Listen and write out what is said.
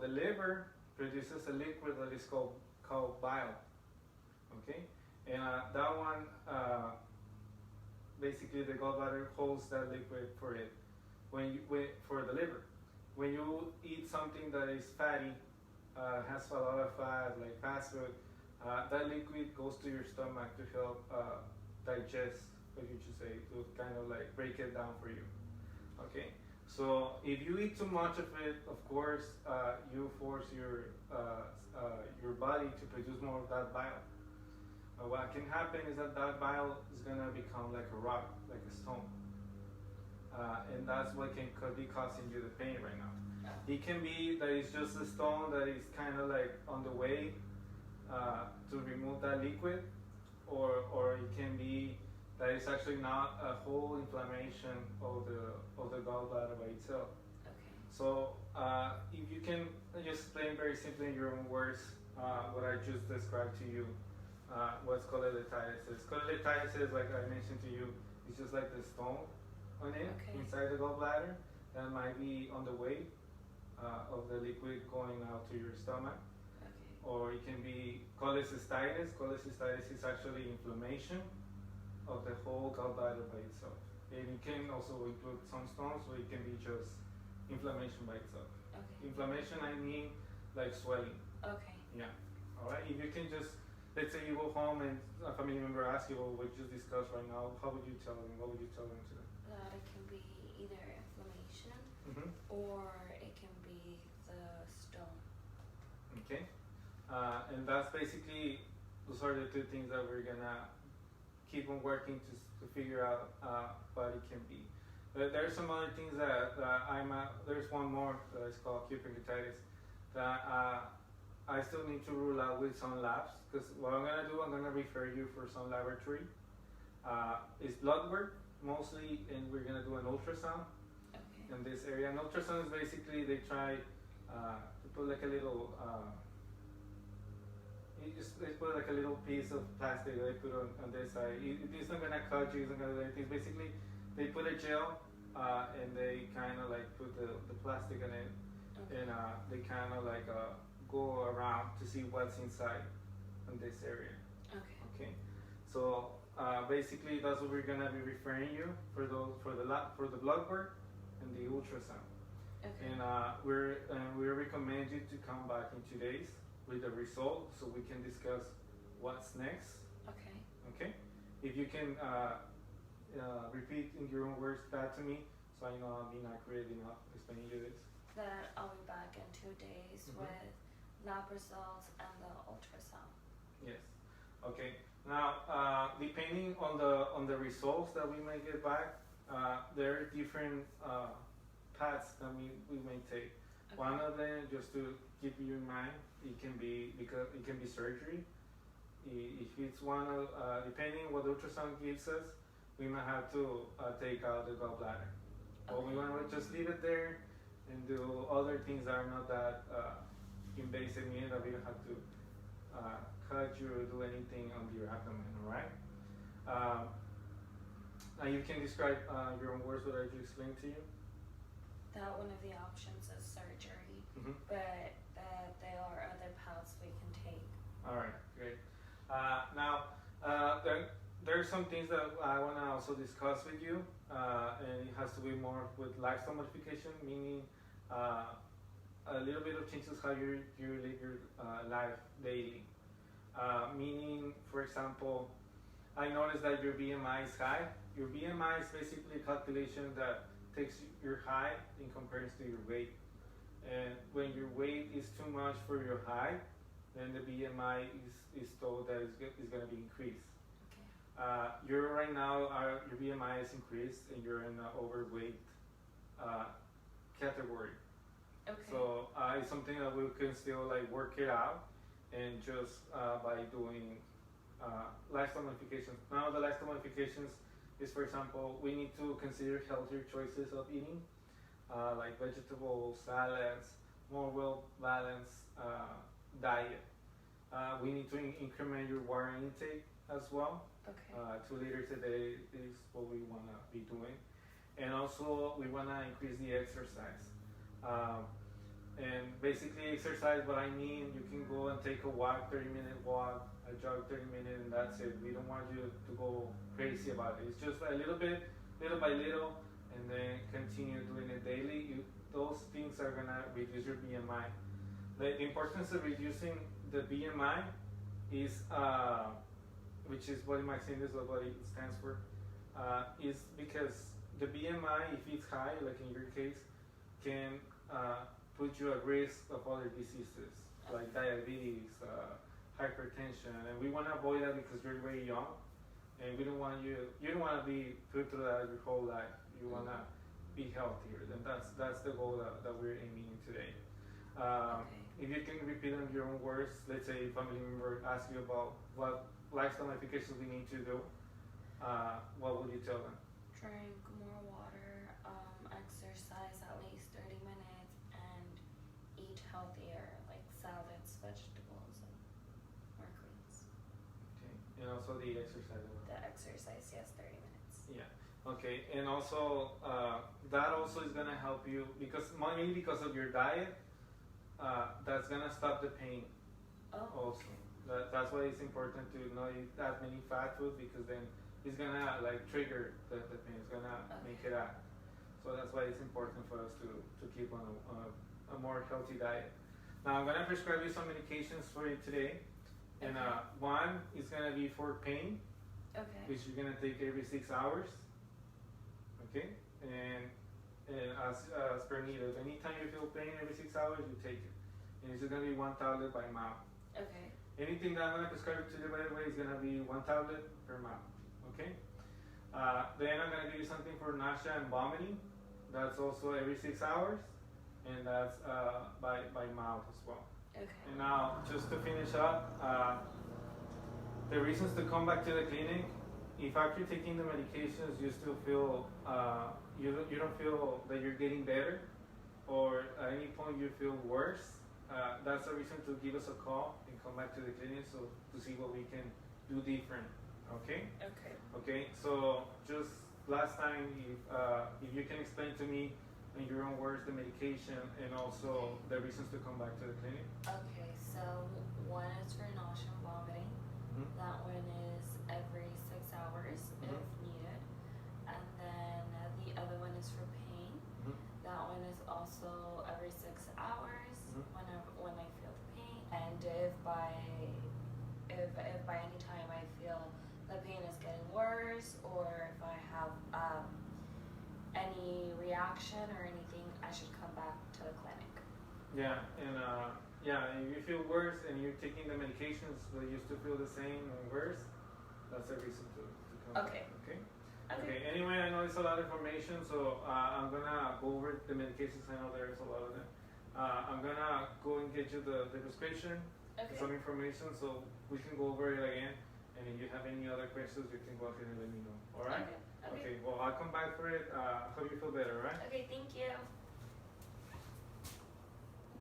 the liver produces a liquid that is called bile. Okay, and that one basically the gallbladder holds that liquid for it for the liver. When you eat something that is fatty, has a lot of fat, like fast food, that liquid goes to your stomach to help digest, what you should say, to kind of like break it down for you. Okay, so if you eat too much of it, of course, you force your body to produce more of that bile. What can happen is that bile is gonna become like a rock, like a stone, and that's what could be causing you the pain right now. It can be that it's just a stone that is kind of like on the way to remove that liquid, or it can be that it's actually not a whole inflammation of the gallbladder by itself. Okay. So if you can just explain very simply in your own words what I just described to you, what's cholelititis is. Cholelititis is, like I mentioned to you, it's just like the stone on it inside the gallbladder that might be on the way of the liquid going out to your stomach. Okay. Or it can be cholecystitis. Cholecystitis is actually inflammation of the whole gallbladder by itself. And it can also include some stones, or it can be just inflammation by itself. Okay. Inflammation, I mean like swelling. Okay. Yeah. All right. If you can just, let's say you go home and a family member asks you, well, what we just discussed right now, how would you tell them? What would you tell them to do? That it can be either inflammation or it can be the stone. Okay. And that's basically, those are the two things that we're gonna keep on working to figure out what it can be. There are some other things that there's one more that is called acute pancreatitis that I still need to rule out with some labs, because what I'm gonna do, I'm gonna refer you for some laboratory. It's blood work mostly, and we're gonna do an ultrasound in this area. An ultrasound is basically they try to put like a little they put like a little piece of plastic that they put on this side. It's not gonna cut you, it's not gonna do anything. Basically, they put a gel and they kind of like put the plastic in it, and they kind of like go around to see what's inside in this area. Okay. So basically, that's what we're gonna be referring you for the blood work and the ultrasound. Okay. And we recommend you to come back in 2 days with the result, so we can discuss what's next. Okay. Okay. If you can repeat in your own words that to me, so I know I'm being accurate enough explaining you this. That I'll be back in 2 days with lab results and the ultrasound. Yes. Okay. Now, depending on the results that we may get back, there are different paths that we may take. Okay. One of them, just to keep you in mind, it can be surgery. If it's one of depending what the ultrasound gives us, we might have to take out the gallbladder. Okay. Or we want to just leave it there and do other things that are not that invasive, meaning that we don't have to cut you or do anything on your abdomen. All right. Now you can describe your own words what I just explained to you. That one of the options is surgery, but that there are other paths we can take. All right, great. Now, there are some things that I want to also discuss with you, and it has to be more with lifestyle modification, meaning a little bit of changes how you live your life daily. Meaning, for example, I noticed that your BMI is high. Your BMI is basically a calculation that takes your height in comparison to your weight. And when your weight is too much for your height, then the BMI is told that it's going to be increased. Okay. You're right now, your BMI is increased and you're in the overweight category. Okay. So it's something that we can still like work it out, and just by doing lifestyle modifications. Now the lifestyle modifications is, for example, we need to consider healthier choices of eating, like vegetables, salads, more well-balanced diet. We need to increment your water intake as well. Okay. 2 liters a day is what we want to be doing. And also, we want to increase the exercise. And basically exercise, what I mean, you can go and take a walk, 30-minute walk, a jog 30 minutes, and that's it. We don't want you to go crazy about it. It's just a little bit, little by little, and then continue doing it daily. Those things are gonna reduce your BMI. The importance of reducing the BMI is, which is body mass index, what it stands for, is because the BMI, if it's high, like in your case, can put you at risk of other diseases like diabetes, hypertension, and we want to avoid that because you're very young, and we don't want you don't want to be put through that your whole life. You want to be healthier, and that's the goal that we're aiming today. If you can repeat in your own words, let's say a family member asks you about what lifestyle modifications we need to do, what would you tell them? Drink more water, exercise at least 30 minutes, and eat healthier, like salads, vegetables, and more greens. Okay, and also the exercise. The exercise, yes, 30 minutes. Yeah. Okay, and also that also is gonna help you mainly because of your diet. That's gonna stop the pain. Oh. Also, that's why it's important to not eat that many fat food because then it's gonna like trigger the pain. It's gonna make it act. So that's why it's important for us to keep on a more healthy diet. Now I'm gonna prescribe you some medications for you today, and one is gonna be for pain, which you're gonna take every 6 hours. Okay, and as per needed. Anytime you feel pain every 6 hours, you take it, and it's just gonna be 1 tablet by mouth. Okay. Anything that I'm gonna prescribe to you by the way is gonna be 1 tablet per mouth. Okay. Then I'm gonna give you something for nausea and vomiting. That's also every 6 hours, and that's by mouth as well. Okay. And now, just to finish up, the reasons to come back to the clinic. If after taking the medications you still feel you don't feel that you're getting better, or at any point you feel worse, that's a reason to give us a call and come back to the clinic to see what we can do different. Okay. Okay. Okay. So just last time, if you can explain to me in your own words the medication and also the reasons to come back to the clinic. Okay. So one is for nausea and vomiting. Mm-hmm. That one is every 6 hours if needed, and then the other one is for pain. Mm-hmm. That one is also every 6 hours when I feel the pain, and if by any time I feel the pain is getting worse, or if I have any reaction or anything, I should come back to the clinic. Yeah, and if you feel worse and you're taking the medications but you still feel the same or worse, that's a reason to come back. Okay. Anyway, I know it's a lot of information, so I'm gonna go over the medications. I know there's a lot of them. I'm gonna go and get you the prescription, some information, so we can go over it again. And if you have any other questions, you can go ahead and let me know. All right? Okay. Well, I'll come back for it. Hope you feel better, all right? Okay, thank you.